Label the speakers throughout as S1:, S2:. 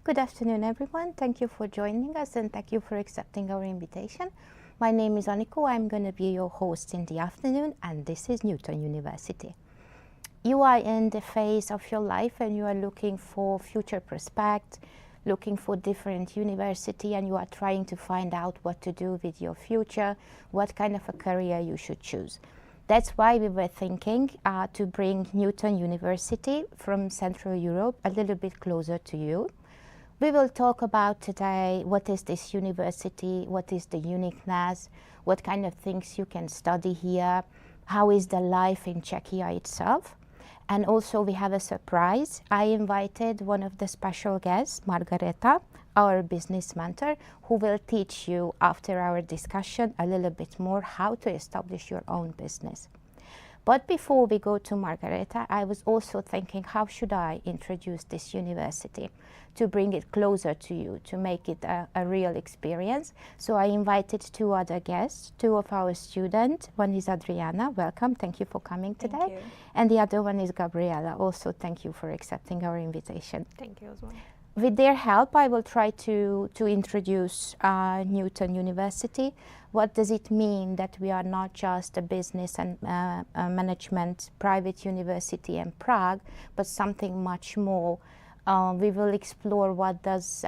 S1: Good afternoon, everyone. Thank you for joining us and thank you for accepting our invitation. My name is Aniko. I'm going to be your host in the afternoon, and this is Newton University. You are in the phase of your life and you are looking for future prospects, looking for different university, and you are trying to find out what to do with your future, what kind of a career you should choose. That's why we were thinking to bring Newton University from Central Europe a little bit closer to you. We will talk about today what is this university, what is the uniqueness, what kind of things you can study here, how is the life in Czechia itself. And also we have a surprise. I invited one of the special guests, Margareta, our business mentor, who will teach you after our discussion a little bit more how to establish your own business. But before we go to Margareta, I was also thinking, how should I introduce this university to bring it closer to you, to make it a real experience? So I invited two other guests, two of our students. One is Adriana, welcome, thank you for coming today.
S2: Thank you.
S1: And the other one is Gabriela, also thank you for accepting our invitation.
S2: Thank you as well.
S1: With their help, I will try to introduce Newton University. What does it mean that we are not just a business and management private university in Prague, but something much more? We will explore what does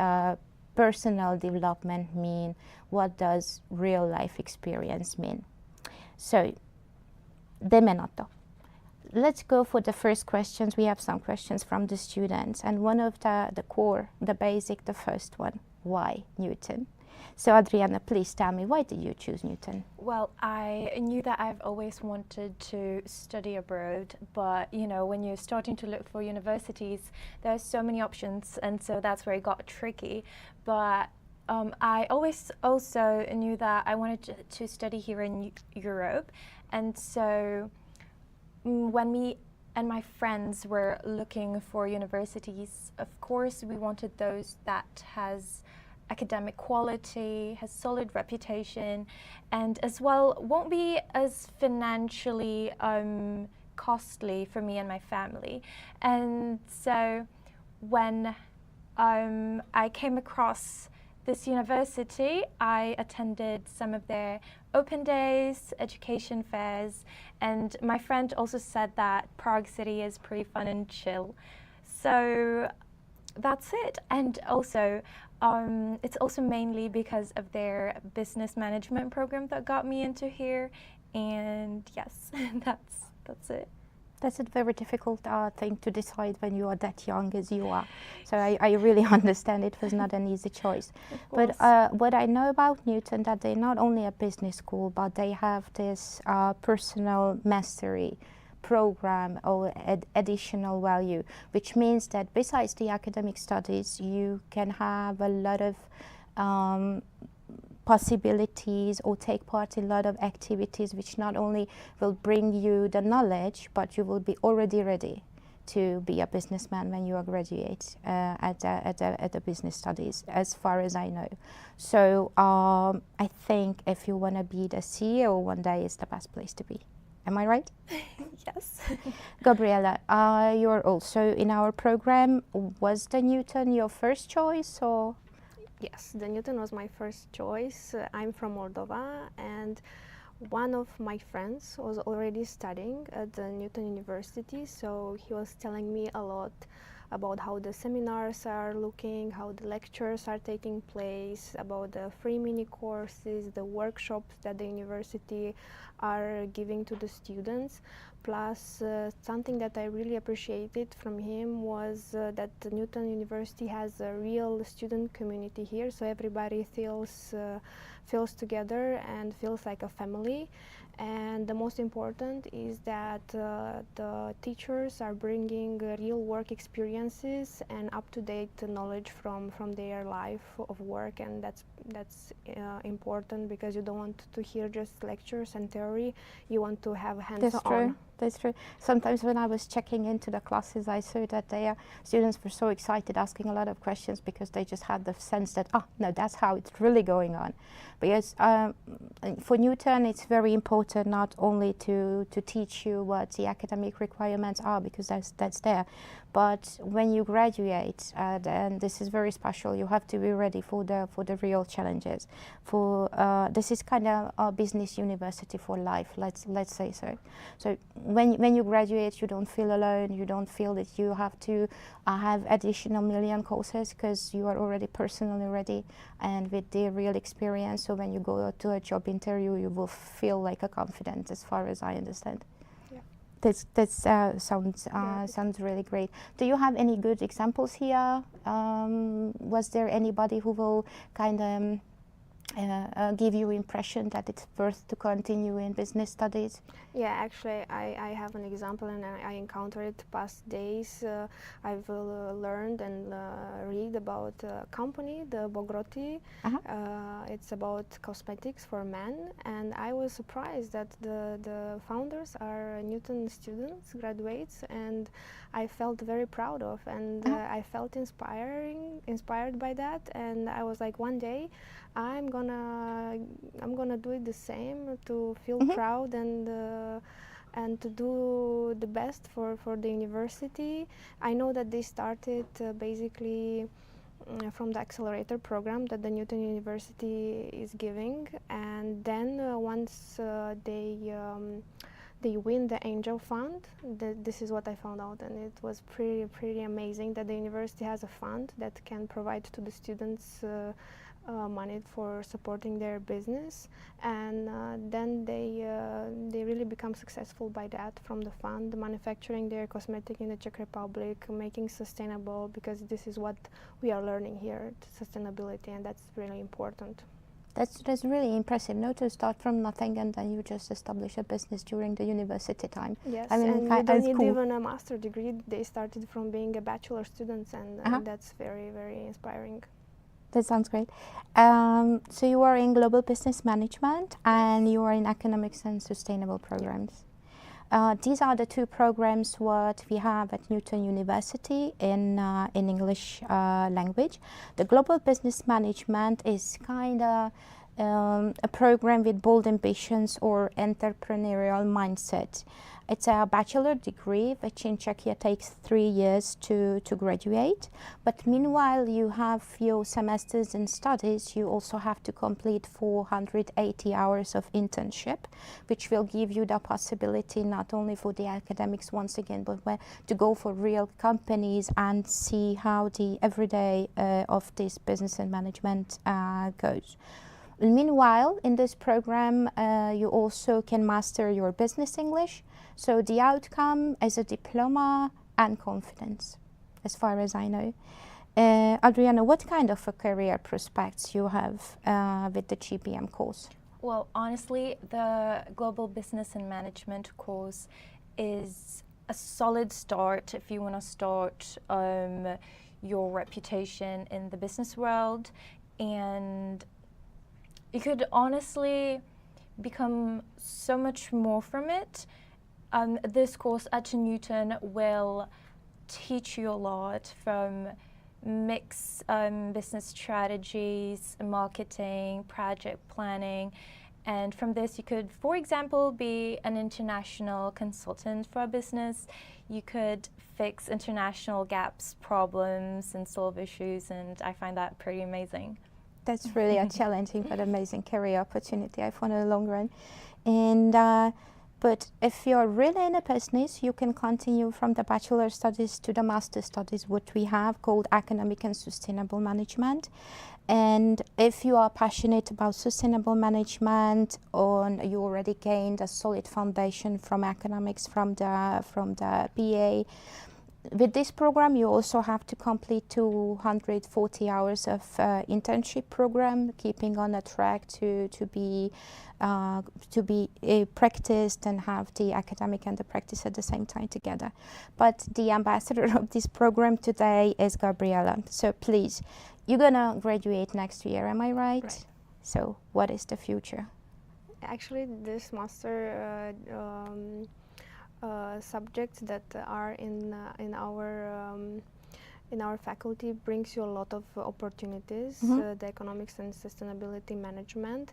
S1: personal development mean, what does real life experience mean. So, Demenato. Let's go for the first questions. We have some questions from the students, and one of the core, the basic, the first one, why Newton? So Adriana, please tell me, why did you choose Newton?
S2: Well, I knew that I've always wanted to study abroad, but you know, when you're starting to look for universities, there's so many options, and so that's where it got tricky. But I always also knew that I wanted to study here in Europe, and so when me and my friends were looking for universities, of course we wanted those that has academic quality, has solid reputation, and as well won't be as financially costly for me and my family. And so when I came across this university, I attended some of their open days, education fairs, and my friend also said that Prague City is pretty fun and chill. So that's it. And also, it's also mainly because of their business management program that got me into here. And yes, that's it.
S1: That's a very difficult thing to decide when you are that young as you are. So I really understand it was not an easy choice. But what I know about Newton, that they're not only a business school, but they have this personal mastery program or additional value, which means that besides the academic studies, you can have a lot of possibilities or take part in a lot of activities which not only will bring you the knowledge, but you will be already ready to be a businessman when you are graduate at the business studies, as far as I know. So I think if you want to be the CEO one day, it's the best place to be. Am I right?
S2: Yes.
S1: Gabriela, you're also in our program. Was the Newton your first choice, or?
S3: Yes, the Newton was my first choice. I'm from Moldova, and one of my friends was already studying at the Newton University, so he was telling me a lot about how the seminars are looking, how the lectures are taking place, about the free mini courses, the workshops that the university are giving to the students. Plus, something that I really appreciated from him was that the Newton University has a real student community here, so everybody feels together and feels like a family. And the most important is that the teachers are bringing real work experiences and up-to-date knowledge from their life of work, and that's important, because you don't want to hear just lectures and theory. You want to have hands-on.
S1: That's true. That's true. Sometimes when I was checking into the classes, I saw that their students were so excited, asking a lot of questions because they just had the sense that, no, that's how it's really going on. Because for Newton, it's very important not only to teach you what the academic requirements are, because that's there, but when you graduate, then this is very special. You have to be ready for the real challenges. This is kind of a business university for life. Let's say so. So when you graduate, you don't feel alone. You don't feel that you have to have additional million courses, because you are already personally ready and with the real experience. So when you go to a job interview, you will feel like a confident, as far as I understand. That sounds really great. Do you have any good examples here? Was there anybody who will kind of give you impression that it's worth to continue in business studies?
S3: Yeah, actually, I have an example, and I encountered it past days. I've learned and read about a company, the Bogroti. It's about cosmetics for men, and I was surprised that the founders are Newton students, graduates, and I felt very proud of, and I felt inspired by that, and I was like, one day I'm gonna do it the same, to feel proud and to do the best for the university. I know that they started basically from the accelerator program that the Newton University is giving, and then once they win the Angel Fund, this is what I found out, and it was pretty amazing that the university has a fund that can provide to the students money for supporting their business, and then they really become successful by that, from the fund, manufacturing their cosmetic in the Czech Republic, making sustainable, because this is what we are learning here, sustainability, and that's really important.
S1: That's really impressive, no, to start from nothing and then you just establish a business during the university time.
S3: Yes,
S1: I mean,
S3: and you don't need
S1: cool.
S3: even a master degree. They started from being a bachelor students, and that's very, very inspiring.
S1: That sounds great. So you are in global business management and you are in economics and sustainable programs. These are the two programs what we have at Newton University in English language. The global business management is kind of a program with bold ambitions or entrepreneurial mindset. It's a bachelor degree, which in Czechia takes 3 years to graduate. But meanwhile, you have your semesters in studies. You also have to complete 480 hours of internship, which will give you the possibility not only for the academics once again, but to go for real companies and see how the everyday of this business and management goes. Meanwhile, in this program, you also can master your business English. So the outcome is a diploma and confidence, as far as I know. Adriana, what kind of a career prospects you have with the GBM course?
S2: Well, honestly, the Global Business and Management course is a solid start if you want to start your reputation in the business world, and you could honestly become so much more from it. This course at Newton will teach you a lot, from mix business strategies, marketing, project planning, and from this you could, for example, be an international consultant for a business. You could fix international gaps, problems, and solve issues, and I find that pretty amazing.
S1: That's really a challenging but amazing career opportunity, I found, in the long run. And but if you're really in a business, you can continue from the bachelor studies to the master studies, what we have called economic and sustainable management. And if you are passionate about sustainable management, you already gained a solid foundation from economics from the BA. With this program, you also have to complete 240 hours of internship program, keeping on a track to be practiced and have the academic and the practice at the same time together. But the ambassador of this program today is Gabriela. So please, you're gonna graduate next year, am I right?
S3: Right.
S1: So what is the future?
S3: Actually, this master subjects that are in our faculty brings you a lot of opportunities, the economics and sustainability management,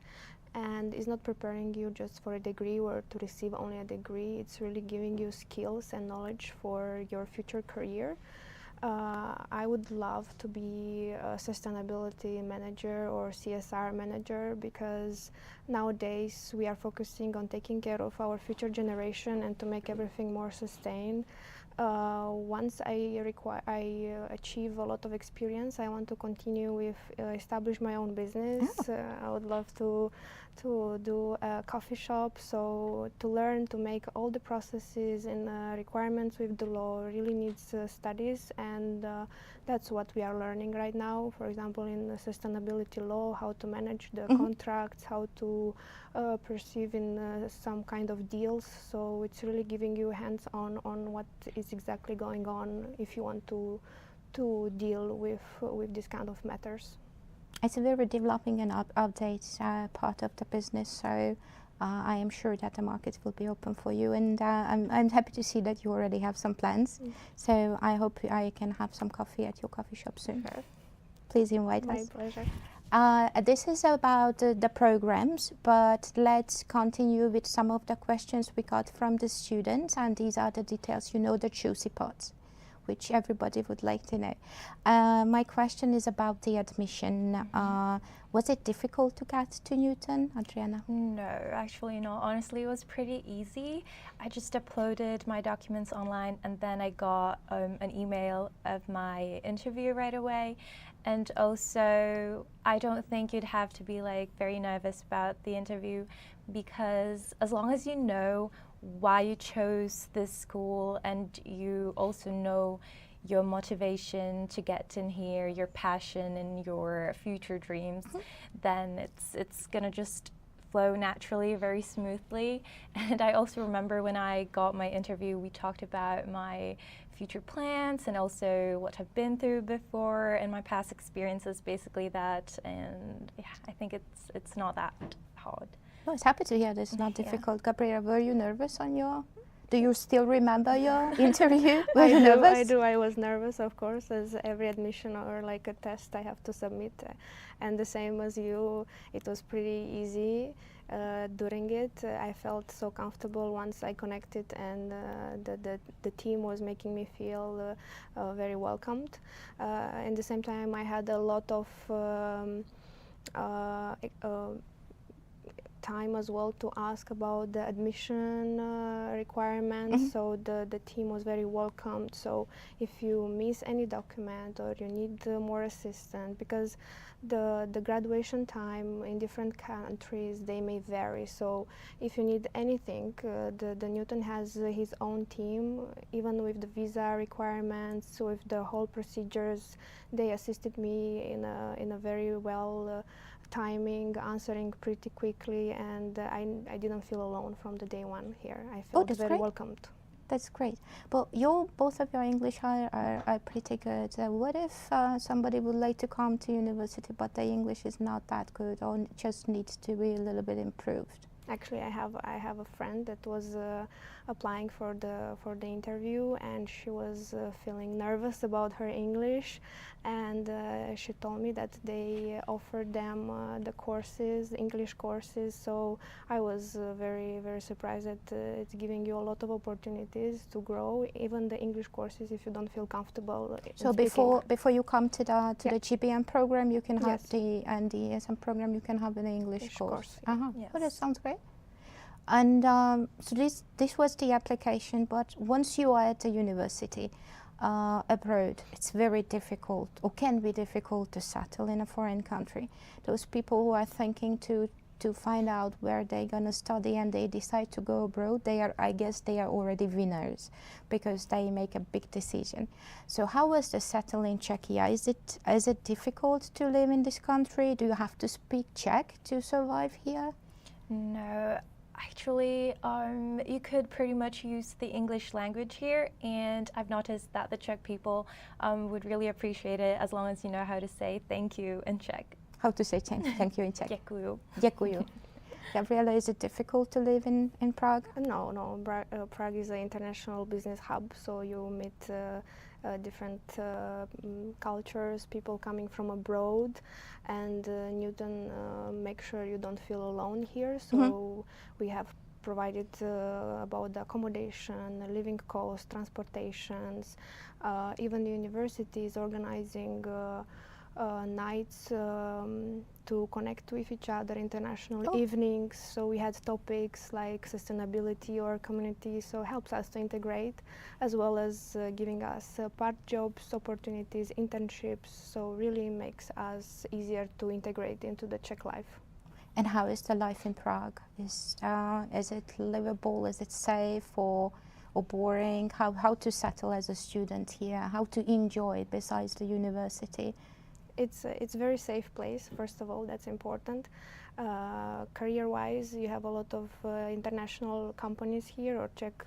S3: and is not preparing you just for a degree or to receive only a degree. It's really giving you skills and knowledge for your future career. I would love to be a sustainability manager or CSR manager, because nowadays we are focusing on taking care of our future generation and to make everything more sustained. Once I achieve a lot of experience, I want to continue with establish my own business. I would love to do a coffee shop, so to learn to make all the processes and requirements with the law really needs studies, and that's what we are learning right now. For example, in the sustainability law, how to manage the contracts, how to perceive in some kind of deals. So it's really giving you hands-on on what is exactly going on if you want to deal with this kind of matters.
S1: It's a very developing and update part of the business, so I am sure that the market will be open for you, and I'm happy to see that you already have some plans. So I hope I can have some coffee at your coffee shop soon. Please invite us.
S3: My pleasure.
S1: This is about the programs, but let's continue with some of the questions we got from the students, and these are the details, the juicy parts, which everybody would like to know. My question is about the admission. Was it difficult to get to Newton, Adriana?
S2: No, actually not. Honestly, it was pretty easy. I just uploaded my documents online, and then I got an email of my interview right away. And also, I don't think you'd have to be very nervous about the interview, because as long as you know why you chose this school and you also know your motivation to get in here, your passion and your future dreams, then it's gonna just flow naturally, very smoothly. And I also remember when I got my interview, we talked about my future plans and also what I've been through before and my past experiences, basically that. And yeah, I think it's not that hard.
S1: I was happy to hear this. Not difficult. Gabriela, were you nervous on your? Do you still remember your interview? Were you nervous?
S3: I do. I was nervous, of course, as every admission or a test I have to submit. And the same as you, it was pretty easy during it. I felt so comfortable once I connected, and the team was making me feel very welcomed. At the same time, I had a lot of time as well to ask about the admission requirements, so the team was very welcomed. So if you miss any document or you need more assistance, because the graduation time in different countries, they may vary, so if you need anything, the Newton has his own team, even with the visa requirements, with the whole procedures. They assisted me in a very well timing, answering pretty quickly, and I didn't feel alone from the day one here. I felt very welcomed.
S1: That's great. But both of your English are pretty good. What if somebody would like to come to university but their English is not that good or just needs to be a little bit improved?
S3: Actually, I have a friend that was applying for the interview, and she was feeling nervous about her English, and she told me that they offered them the courses, English courses. So I was very surprised that it's giving you a lot of opportunities to grow, even the English courses, if you don't feel comfortable.
S1: So before you come to the GBM program, you can have the ESM program. You can have an English course.
S3: Yes.
S1: Well, that sounds great. And so this was the application, but once you are at the university abroad, it's very difficult, or can be difficult, to settle in a foreign country. Those people who are thinking to find out where they're going to study and they decide to go abroad, I guess they are already winners because they make a big decision. So how was the settle in Czechia? Is it difficult to live in this country? Do you have to speak Czech to survive here?
S2: No. Actually, you could pretty much use the English language here, and I've noticed that the Czech people would really appreciate it as long as you know how to say thank you in Czech.
S1: How to say thank you in Czech?
S2: Děkuju.
S1: Děkuju. Gabriela, is it difficult to live in Prague?
S3: No. Prague is an international business hub, so you meet different cultures, people coming from abroad, and Newton makes sure you don't feel alone here. So we have provided about the accommodation, living costs, transportations. Even the university is organizing nights to connect with each other, international evenings. So we had topics like sustainability or community, so helps us to integrate, as well as giving us part jobs, opportunities, internships. So really makes us easier to integrate into the Czech life.
S1: And how is the life in Prague? Is it livable? Is it safe or boring? How to settle as a student here? How to enjoy it besides the university?
S3: It's a very safe place, first of all, that's important. Career-wise, you have a lot of international companies here, or Czech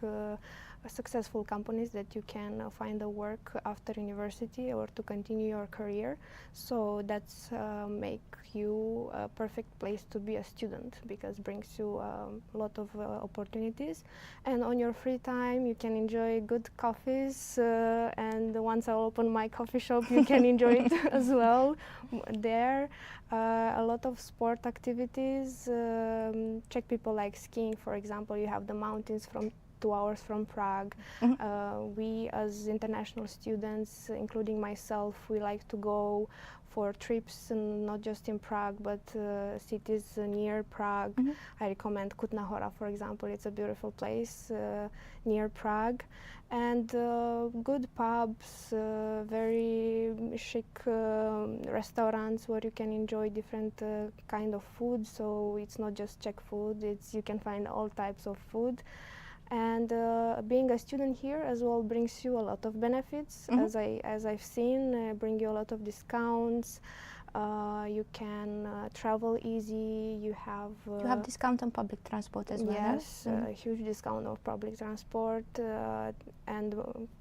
S3: successful companies that you can find a work after university or to continue your career. So that's make you a perfect place to be a student, because brings you a lot of opportunities. And on your free time you can enjoy good coffees, and once I open my coffee shop you can enjoy it as well there. A lot of sport activities. Czech people like skiing, for example. You have the mountains from 2 hours from Prague. We as international students, including myself, we like to go for trips, and not just in Prague but cities near Prague. I recommend Kutná Hora, for example. It's a beautiful place near Prague, and good pubs, very chic restaurants where you can enjoy different kind of food. So it's not just Czech food, you can find all types of food. And being a student here as well brings you a lot of benefits, as I've seen, bring you a lot of discounts. You can travel easy. You have
S1: discount on public transport as well.
S3: Yes, a huge discount of public transport, and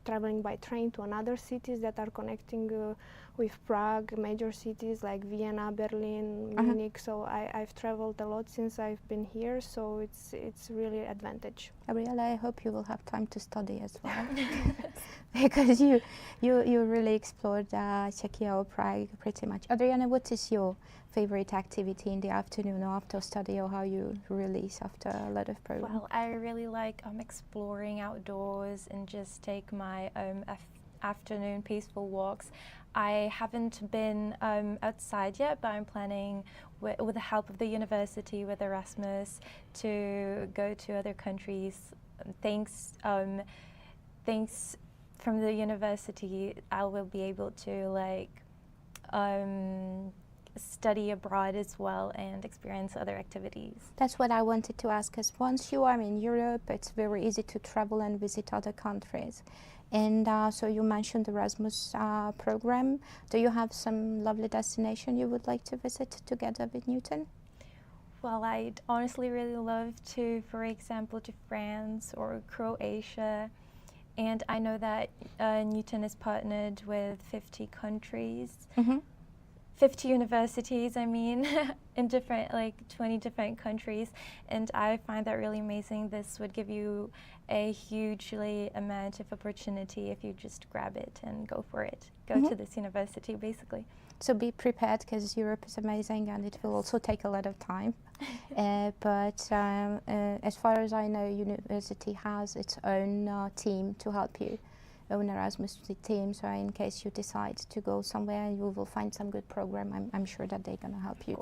S3: traveling by train to another cities that are connecting with Prague, major cities like Vienna, Berlin, Munich. So I've traveled a lot since I've been here, so it's really an advantage.
S1: Gabriela, I hope you will have time to study as well, because you really explored Czechia or Prague pretty much. Adriana, what is your favorite activity in the afternoon or after study, or how you release after a lot of program?
S2: Well, I really like exploring outdoors and just take my afternoon peaceful walks. I haven't been outside yet, but I'm planning with the help of the university, with Erasmus, to go to other countries. Thanks from the university, I will be able to study abroad as well and experience other activities.
S1: That's what I wanted to ask, because once you are in Europe, it's very easy to travel and visit other countries. And so you mentioned the Erasmus program. Do you have some lovely destination you would like to visit together with Newton?
S2: Well, I'd honestly really love to, for example, to France or Croatia. And I know that Newton is partnered with 50 countries. 50 universities, I mean, in different, 20 different countries. And I find that really amazing. This would give you a hugely amount of opportunity if you just grab it and go for it. Go to this university, basically.
S1: So be prepared, because Europe is amazing and it will also take a lot of time. But as far as I know, university has its own team to help you. Own Erasmus team, so in case you decide to go somewhere, you will find some good program. I'm sure that they're going to help you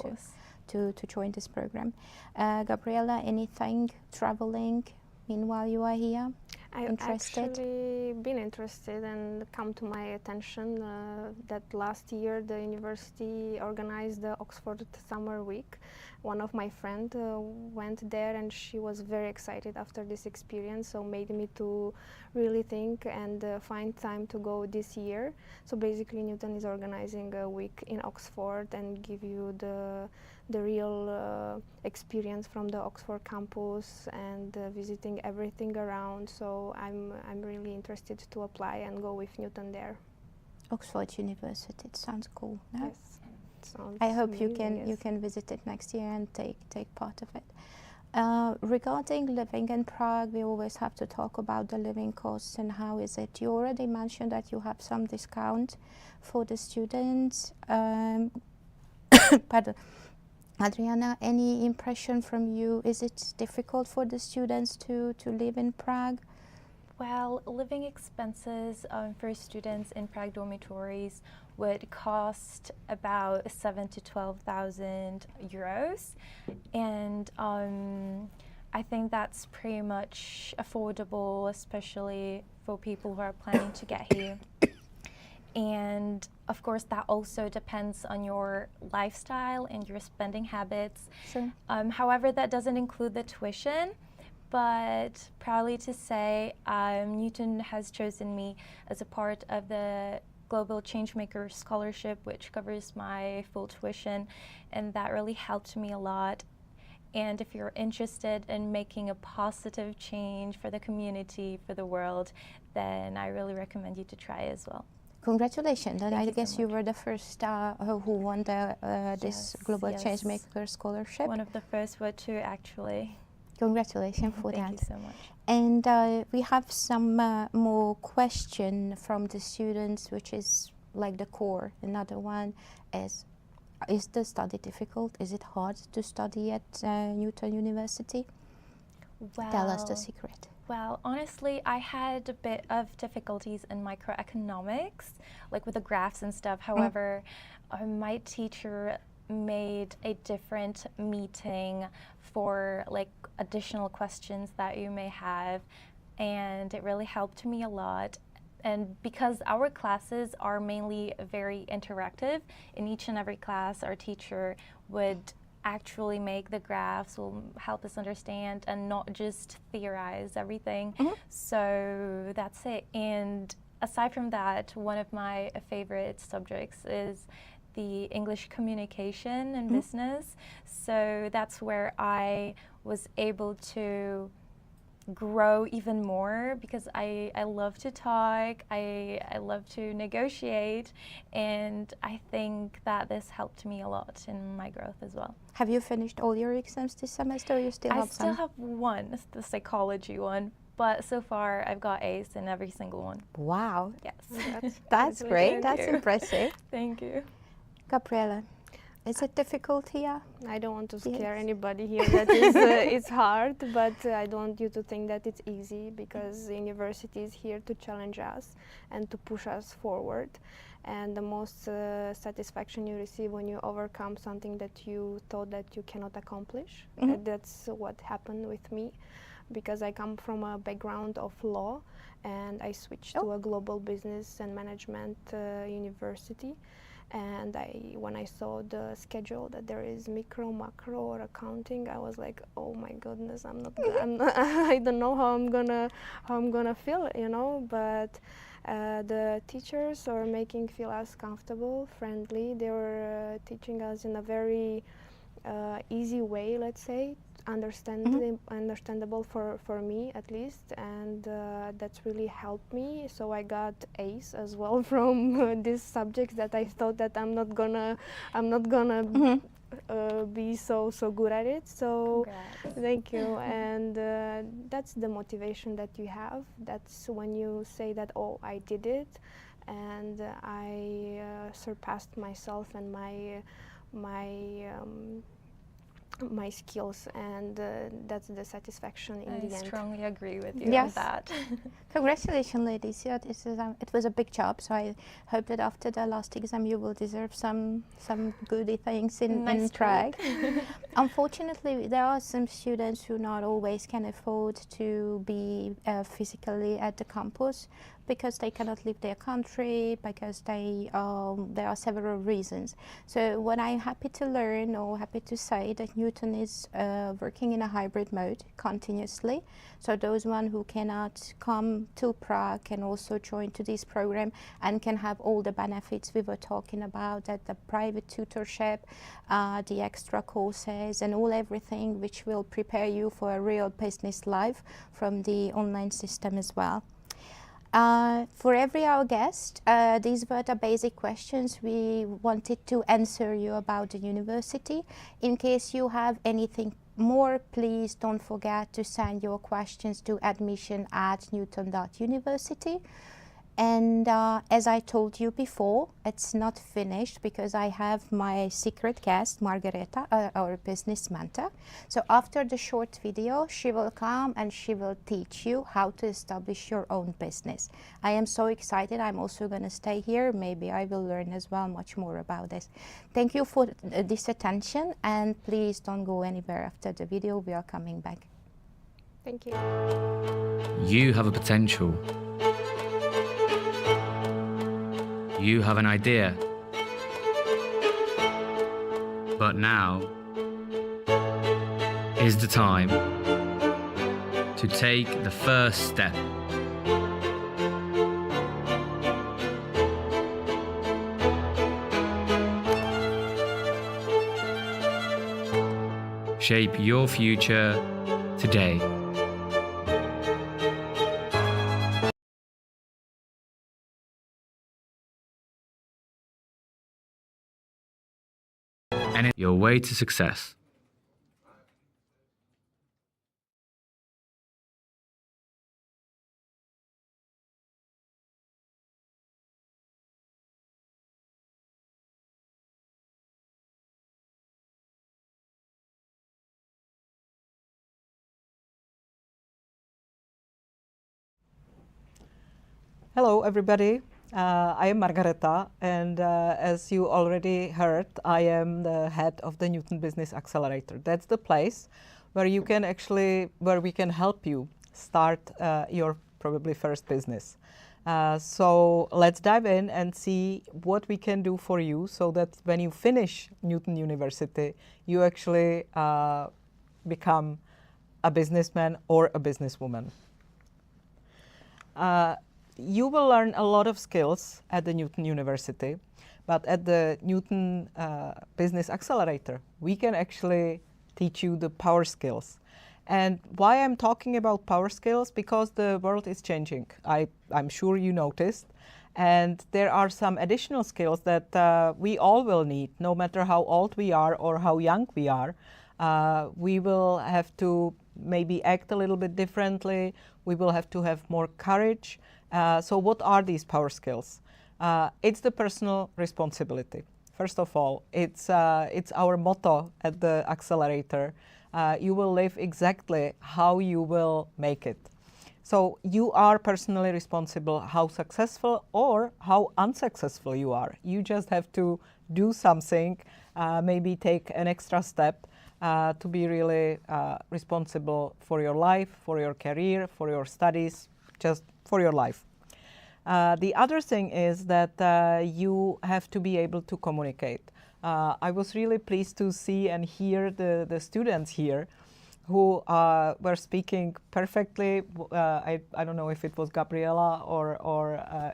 S1: to join this program. Gabriela, anything traveling meanwhile you are here?
S3: I've actually been interested, and come to my attention that last year the university organized the Oxford Summer Week. One of my friends went there, and she was very excited after this experience, so made me to really think and find time to go this year. So basically Newton is organizing a week in Oxford and give you the real experience from the Oxford campus, and visiting everything around. So I'm really interested to apply and go with Newton there.
S1: Oxford University, it sounds cool. No?
S3: Yes.
S1: I hope you can visit it next year and take part of it. Regarding living in Prague, we always have to talk about the living costs and how is it. You already mentioned that you have some discount for the students. Pardon. Adriana, any impression from you? Is it difficult for the students to live in Prague?
S2: Well, living expenses for students in Prague dormitories would cost about 7,000 to 12,000 euros, and I think that's pretty much affordable, especially for people who are planning to get here. And of course, that also depends on your lifestyle and your spending habits.
S1: Sure.
S2: However, that doesn't include the tuition. But proudly to say, Newton has chosen me as a part of the Global Changemaker Scholarship, which covers my full tuition, and that really helped me a lot. And if you're interested in making a positive change for the community, for the world, then I really recommend you to try as well.
S1: Congratulations, and I
S2: Thank you
S1: guess
S2: so
S1: you
S2: much.
S1: were the first who won this Global
S2: yes.
S1: Changemaker Scholarship.
S2: One of the first were two, actually.
S1: Congratulations for
S2: Thank
S1: that.
S2: you so much.
S1: And we have some more question from the students, which is like the core. Another one is the study difficult? Is it hard to study at Newton University?
S2: Well,
S1: Tell us the secret.
S2: Well, honestly, I had a bit of difficulties in microeconomics, like with the graphs and stuff. However, my teacher made a different meeting for like additional questions that you may have, and it really helped me a lot. And because our classes are mainly very interactive, in each and every class our teacher would actually make the graphs, will help us understand and not just theorize everything. So that's it. And aside from that, one of my favorite subjects is the English communication and business. So that's where I was able to grow even more, because I love to talk, I love to negotiate, and I think that this helped me a lot in my growth as well.
S1: Have you finished all your exams this semester, or you still have some?
S2: I still have one, the psychology one, but so far I've got A's in every single one.
S1: Wow.
S2: Yes.
S1: That's great.
S2: Thank
S1: That's
S2: you.
S1: impressive.
S2: Thank you.
S1: Gabriela, is it difficult here?
S3: I don't want to scare
S1: Yes.
S3: anybody here that it's hard, but I don't want you to think that it's easy, because the university is here to challenge us and to push us forward. And the most satisfaction you receive when you overcome something that you thought that you cannot accomplish. That's what happened with me, because I come from a background of law, and I switched to a global business and management university. And when I saw the schedule that there is micro, macro, or accounting, I was like, oh my goodness, I don't know how I'm gonna feel, you know. But the teachers are making feel us comfortable, friendly. They were teaching us in a very easy way, let's say, understandable for me at least, and that's really helped me. So I got A's as well from these subjects that I thought that I'm not gonna be so good at it. So
S2: Congrats.
S3: thank you. And that's the motivation that you have. That's when you say that, oh, I did it, and I surpassed myself and my skills, and that's the satisfaction in the end.
S2: I strongly agree with you on
S1: Yes.
S2: that.
S1: Congratulations, ladies. Yeah, this is, it was a big job, so I hope that after the last exam you will deserve some goody things in
S2: Nice
S1: Prague.
S2: treat.
S1: Unfortunately, there are some students who not always can afford to be physically at the campus, because they cannot leave their country, because there are several reasons. So what I'm happy to learn, or happy to say, that Newton is working in a hybrid mode continuously. So those one who cannot come to Prague can also join to this program and can have all the benefits we were talking about, that the private tutorship, the extra courses, and everything which will prepare you for a real business life from the online system as well. For every our guest, these were the basic questions we wanted to answer you about the university. In case you have anything more, please don't forget to send your questions to admission@newton.university. And as I told you before, it's not finished because I have my secret guest, Margareta, our business mentor. So after the short video, she will come and she will teach you how to establish your own business. I am so excited. I'm also going to stay here. Maybe I will learn as well much more about this. Thank you for this attention, and please don't go anywhere after the video. We are coming back.
S3: Thank you.
S4: You have a potential. You have an idea. But now is the time to take the first step. Shape your future today. And your way to success.
S5: Hello everybody, I am Margareta, and as you already heard, I am the head of the Newton Business Accelerator. That's the place where we can help you start your probably first business. So let's dive in and see what we can do for you so that when you finish Newton University, you actually become a businessman or a businesswoman. You will learn a lot of skills at the Newton University, but at the Newton Business Accelerator, we can actually teach you the power skills. And why I'm talking about power skills? Because the world is changing. I'm sure you noticed. And there are some additional skills that we all will need, no matter how old we are or how young we are. We will have to maybe act a little bit differently. We will have to have more courage. So what are these power skills? It's the personal responsibility. First of all, it's our motto at the accelerator. You will live exactly how you will make it. So you are personally responsible how successful or how unsuccessful you are. You just have to do something, maybe take an extra step to be really responsible for your life, for your career, for your studies, just for your life. The other thing is that you have to be able to communicate. I was really pleased to see and hear the students here who were speaking perfectly. I don't know if it was Gabriela or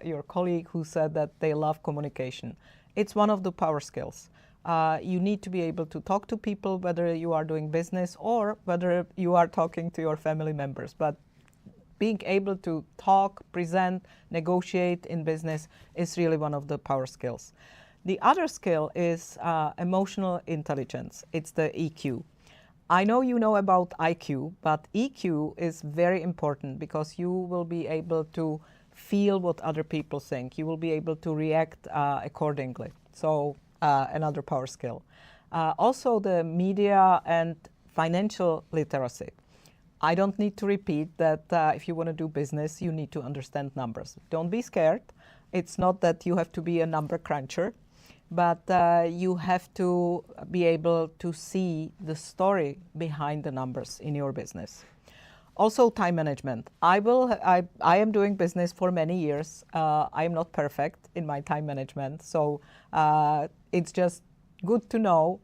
S5: your colleague who said that they love communication. It's one of the power skills. You need to be able to talk to people, whether you are doing business or whether you are talking to your family members. But being able to talk, present, negotiate in business is really one of the power skills. The other skill is emotional intelligence. It's the EQ. I know you know about IQ, but EQ is very important because you will be able to feel what other people think. You will be able to react accordingly. So another power skill. Also the media and financial literacy. I don't need to repeat that if you want to do business, you need to understand numbers. Don't be scared. It's not that you have to be a number cruncher, but you have to be able to see the story behind the numbers in your business. Also time management. I am doing business for many years. I am not perfect in my time management, so it's just good to know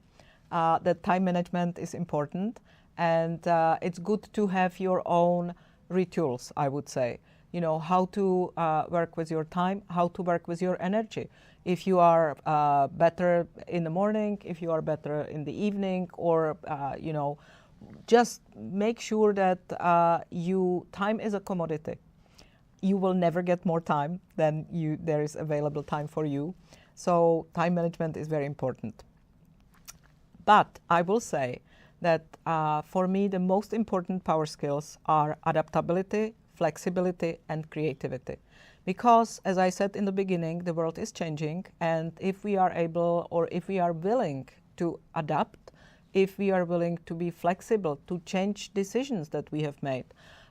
S5: that time management is important. And it's good to have your own rituals, I would say. You know, how to work with your time, how to work with your energy. If you are better in the morning, if you are better in the evening, or, you know, just make sure that time is a commodity. you will never get more time than there is available time for you. So time management is very important. But I will say that for me, the most important power skills are adaptability, flexibility, and creativity. Because, as I said in the beginning, the world is changing, and if we are able, or if we are willing to adapt, if we are willing to be flexible, to change decisions that we have made,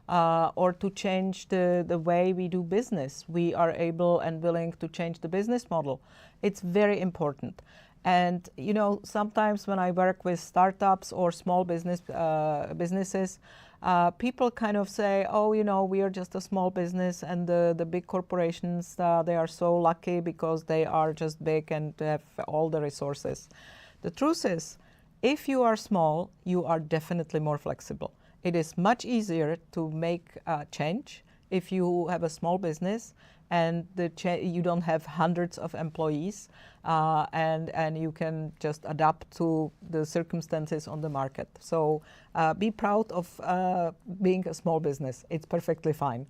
S5: or to change the way we do business, we are able and willing to change the business model. It's very important. And you know, sometimes when I work with startups or small businesses, people kind of say, oh, you know, we are just a small business, and the big corporations, they are so lucky because they are just big and have all the resources. The truth is, if you are small, you are definitely more flexible. It is much easier to make a change if you have a small business and you don't have hundreds of employees, and you can just adapt to the circumstances on the market. So be proud of being a small business. It's perfectly fine.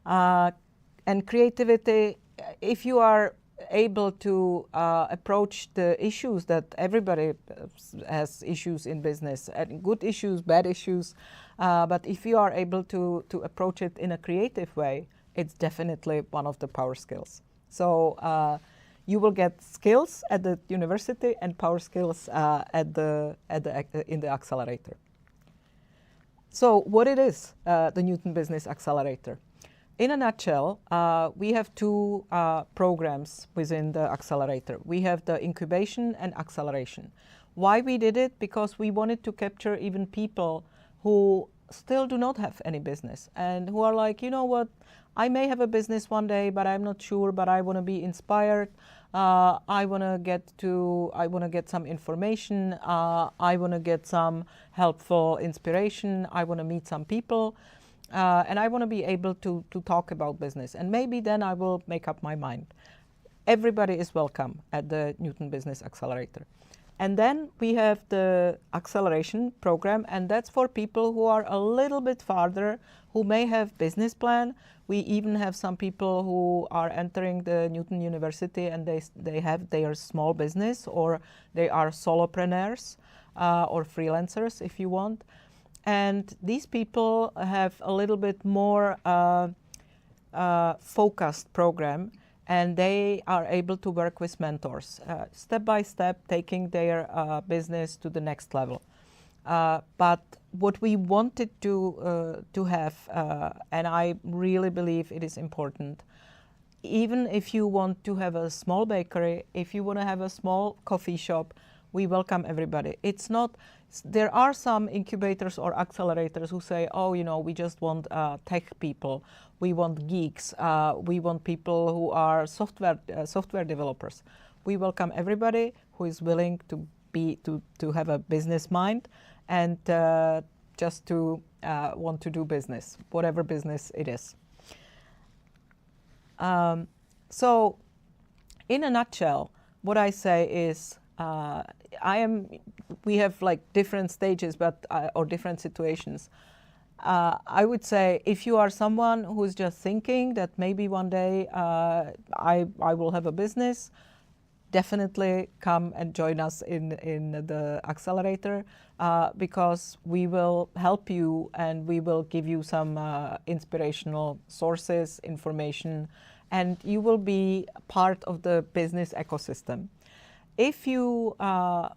S5: And creativity, if you are able to approach the issues that everybody has issues in business, and good issues, bad issues, but if you are able to approach it in a creative way, it's definitely one of the power skills. So you will get skills at the university and power skills in the accelerator. So what it is, the Newton Business Accelerator? In a nutshell, we have two programs within the accelerator. We have the incubation and acceleration. Why we did it? Because we wanted to capture even people who still do not have any business and who are like, you know what, I may have a business one day, but I'm not sure, but I want to be inspired. I want to get some information. I want to get some helpful inspiration. I want to meet some people. And I want to be able to talk about business. And maybe then I will make up my mind. Everybody is welcome at the Newton Business Accelerator. And then we have the acceleration program, and that's for people who are a little bit farther, who may have business plan. We even have some people who are entering the Newton University and they have their small business, or they are solopreneurs or freelancers if you want. And these people have a little bit more focused program, and they are able to work with mentors, step by step, taking their business to the next level. But what we wanted to have, and I really believe it is important, even if you want to have a small bakery, if you want to have a small coffee shop, we welcome everybody. It's not, there are some incubators or accelerators who say, oh, you know, we just want tech people, we want geeks, we want people who are software developers. We welcome everybody who is willing to have a business mind and just to want to do business, whatever business it is. So, in a nutshell, what I say is, we have like different stages, but or different situations. I would say if you are someone who's just thinking that maybe one day I will have a business, definitely come and join us in the accelerator, because we will help you and we will give you some inspirational sources, information, and you will be part of the business ecosystem. If you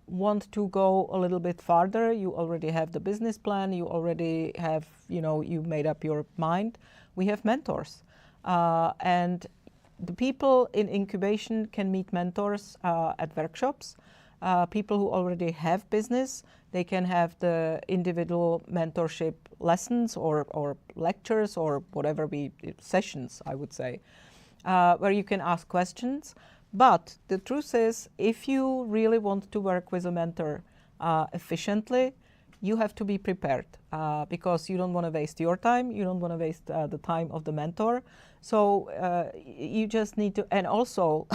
S5: want to go a little bit farther, you already have the business plan, you already have, you made up your mind, we have mentors. And the people in incubation can meet mentors at workshops. People who already have business, they can have the individual mentorship lessons or lectures or whatever sessions, I would say, where you can ask questions. But the truth is, if you really want to work with a mentor efficiently, you have to be prepared, because you don't want to waste your time, you don't want to waste the time of the mentor. So you just need to, and also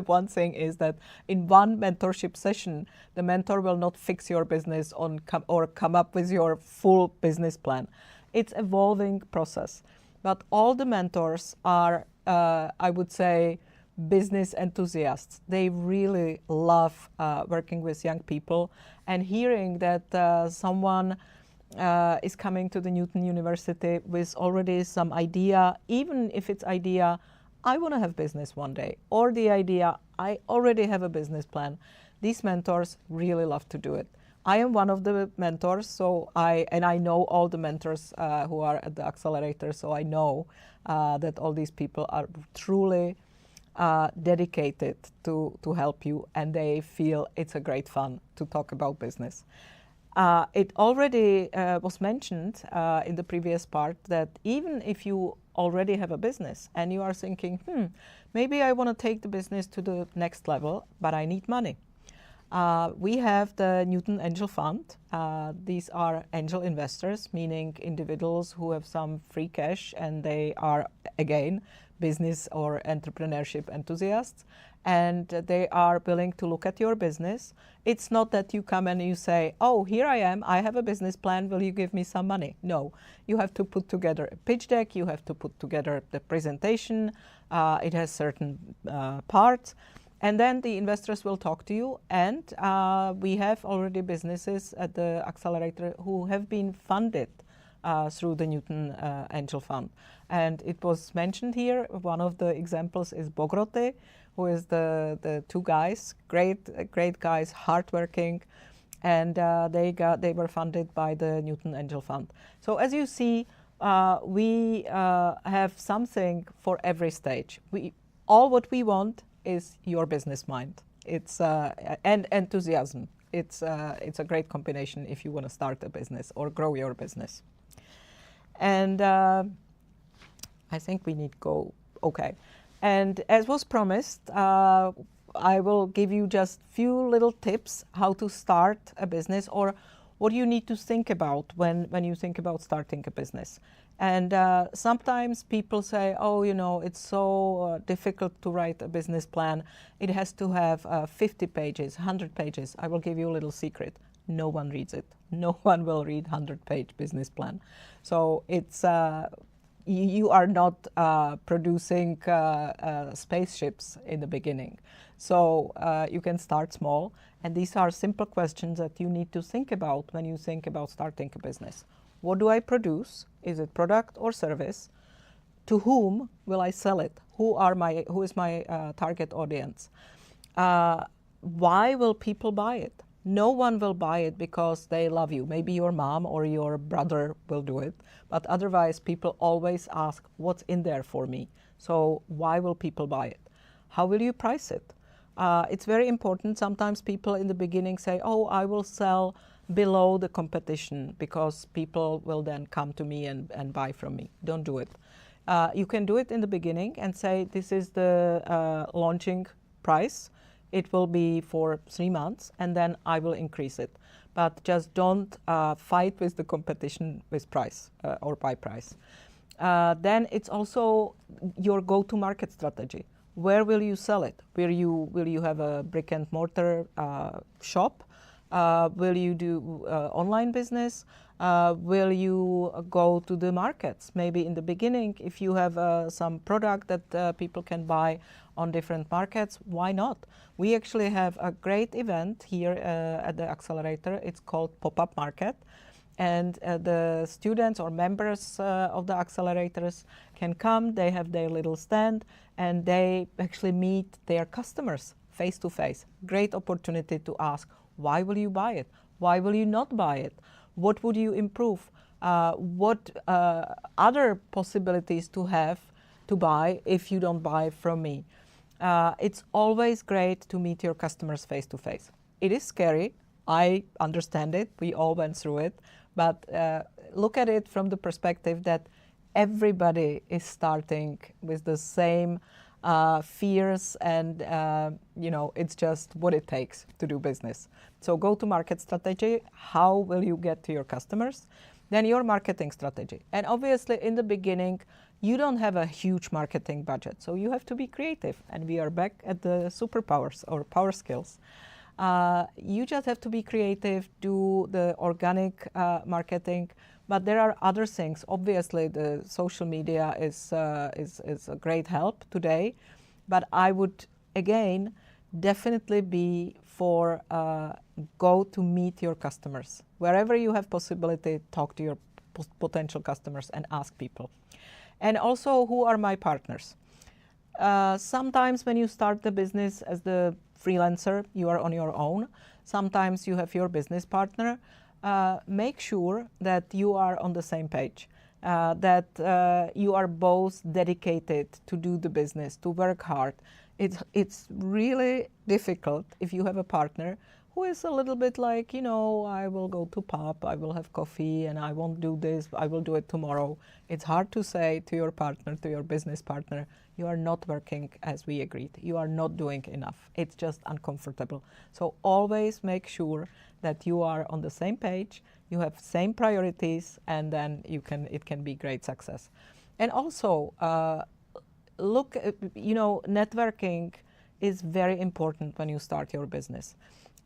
S5: one thing is that in one mentorship session, the mentor will not fix your business or come up with your full business plan. It's an evolving process. but all the mentors are, I would say, business enthusiasts. They really love working with young people, and hearing that someone is coming to the Newton University with already some idea, even if it's idea, I want to have business one day, or the idea, I already have a business plan. These mentors really love to do it. I am one of the mentors, so I know all the mentors who are at the accelerator, so I know that all these people are truly dedicated to help you, and they feel it's a great fun to talk about business. It already was mentioned in the previous part that even if you already have a business and you are thinking, maybe I want to take the business to the next level, but I need money. We have the Newton Angel Fund. These are angel investors, meaning individuals who have some free cash, and they are, again, business or entrepreneurship enthusiasts, and they are willing to look at your business. It's not that you come and you say, oh, here I am, I have a business plan, will you give me some money? No, you have to put together a pitch deck, you have to put together the presentation, it has certain parts, and then the investors will talk to you, and we have already businesses at the accelerator who have been funded through the Newton Angel Fund. And it was mentioned here, one of the examples is Bogroty, who is the two guys, great guys, hardworking, and they were funded by the Newton Angel Fund. So as you see, we have something for every stage. All what we want is your business mind. It's and enthusiasm. It's a great combination if you want to start a business or grow your business. And I think we need go. Okay. And as was promised, I will give you just few little tips how to start a business, or what you need to think about when you think about starting a business. And sometimes people say, oh, you know, it's so difficult to write a business plan. It has to have 50 pages, 100 pages. I will give you a little secret. No one reads it. No one will read 100-page business plan. So it's you are not producing spaceships in the beginning. So you can start small, and these are simple questions that you need to think about when you think about starting a business. What do I produce? Is it product or service? To whom will I sell it? Who is my target audience? Why will people buy it? No one will buy it because they love you. Maybe your mom or your brother will do it, but otherwise people always ask, what's in there for me? So why will people buy it? How will you price it? It's very important. Sometimes people in the beginning say, oh, I will sell below the competition because people will then come to me and buy from me. Don't do it. You can do it in the beginning and say, this is the launching price. It will be for 3 months, and then I will increase it. But just don't fight with the competition with price or by price. Then it's also your go-to-market strategy. Where will you sell it? Will you have a brick and mortar shop? Will you do online business? Will you go to the markets? Maybe in the beginning, if you have some product that people can buy on different markets, why not? We actually have a great event here at the accelerator. It's called Pop-Up Market. And the students or members of the accelerators can come, they have their little stand, and they actually meet their customers face to face. Great opportunity to ask, why will you buy it? Why will you not buy it? What would you improve? What other possibilities to have to buy if you don't buy from me? It's always great to meet your customers face to face. It is scary. I understand it. We all went through it. But look at it from the perspective that everybody is starting with the same fears, and it's just what it takes to do business. So go-to-market strategy, how will you get to your customers? Then your marketing strategy. And obviously in the beginning, you don't have a huge marketing budget, so you have to be creative. And we are back at the superpowers or power skills. You just have to be creative, do the organic marketing, but there are other things. Obviously, the social media is a great help today, but I would again definitely be for go to meet your customers. Wherever you have possibility, talk to your potential customers and ask people. And also, who are my partners? Sometimes when you start the business as the freelancer, you are on your own. Sometimes you have your business partner. Make sure that you are on the same page, that you are both dedicated to do the business, to work hard. It's really difficult if you have a partner who is a little bit like, I will go to pub, I will have coffee, and I won't do this, I will do it tomorrow. It's hard to say to your partner, to your business partner, you are not working as we agreed. You are not doing enough. It's just uncomfortable. So always make sure that you are on the same page, you have same priorities, and then it can be great success. And also, look, networking is very important when you start your business.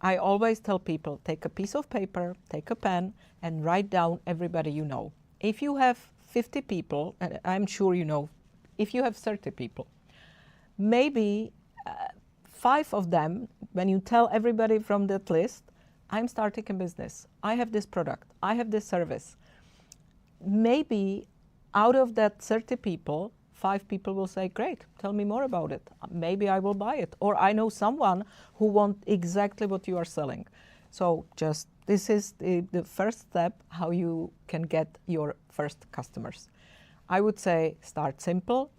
S5: I always tell people, take a piece of paper, take a pen, and write down everybody you know. If you have 50 people, and I'm sure you know, if you have 30 people, maybe 5 of them, when you tell everybody from that list, I'm starting a business, I have this product, I have this service. Maybe out of that 30 people, 5 people will say, great, tell me more about it. Maybe I will buy it. Or I know someone who wants exactly what you are selling. So this is the first step, how you can get your first customers. I would say start simple.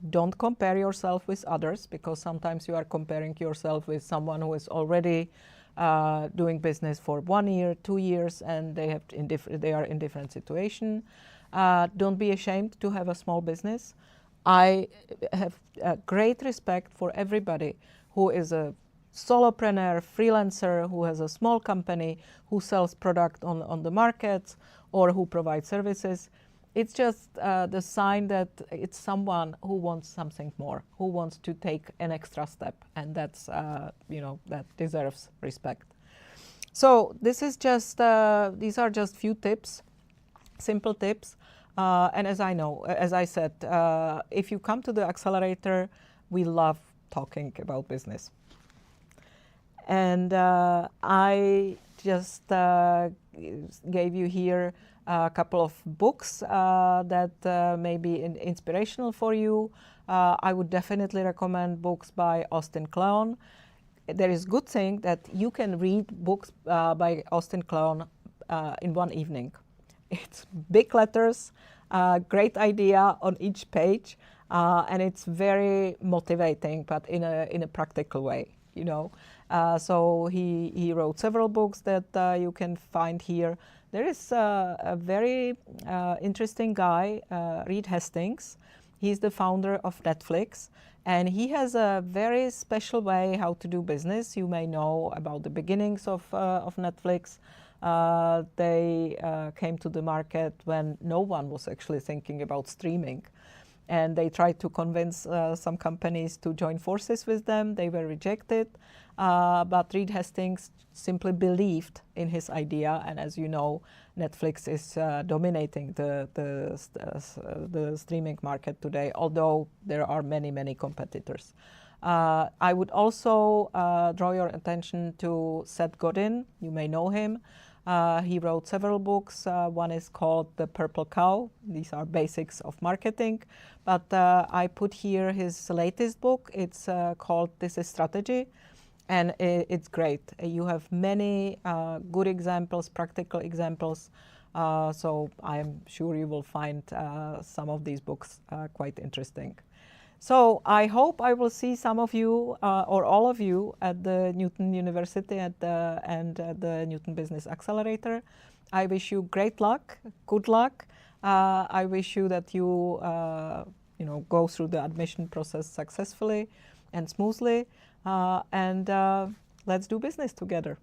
S5: Don't compare yourself with others, because sometimes you are comparing yourself with someone who is already doing business for 1 year, 2 years, and they are in different situation. Don't be ashamed to have a small business. I have great respect for everybody who is a solopreneur, freelancer, who has a small company, who sells product on the markets, or who provides services. It's just the sign that it's someone who wants something more, who wants to take an extra step, and that's that deserves respect. So this is just these are just few tips, simple tips. And as I said, if you come to the accelerator, we love talking about business. And I just gave you here a couple of books that may be inspirational for you. I would definitely recommend books by Austin Kleon. There is good thing that you can read books by Austin Kleon in one evening. It's big letters, great idea on each page, and it's very motivating, but in a practical way, So he wrote several books that you can find here. There is a very interesting guy, Reed Hastings. He's the founder of Netflix, and he has a very special way how to do business. You may know about the beginnings of Netflix. They came to the market when no one was actually thinking about streaming. And they tried to convince some companies to join forces with them. They were rejected. But Reed Hastings simply believed in his idea. And as you know, Netflix is dominating the streaming market today, although there are many, many competitors. I would also draw your attention to Seth Godin. You may know him. He wrote several books. One is called The Purple Cow. These are basics of marketing. But I put here his latest book. It's called This is Strategy. And it's great. You have many good examples, practical examples. So I'm sure you will find some of these books quite interesting. So I hope I will see some of you or all of you at the Newton University and the Newton Business Accelerator. I wish you great luck, good luck. I wish you that you go through the admission process successfully and smoothly, and let's do business together.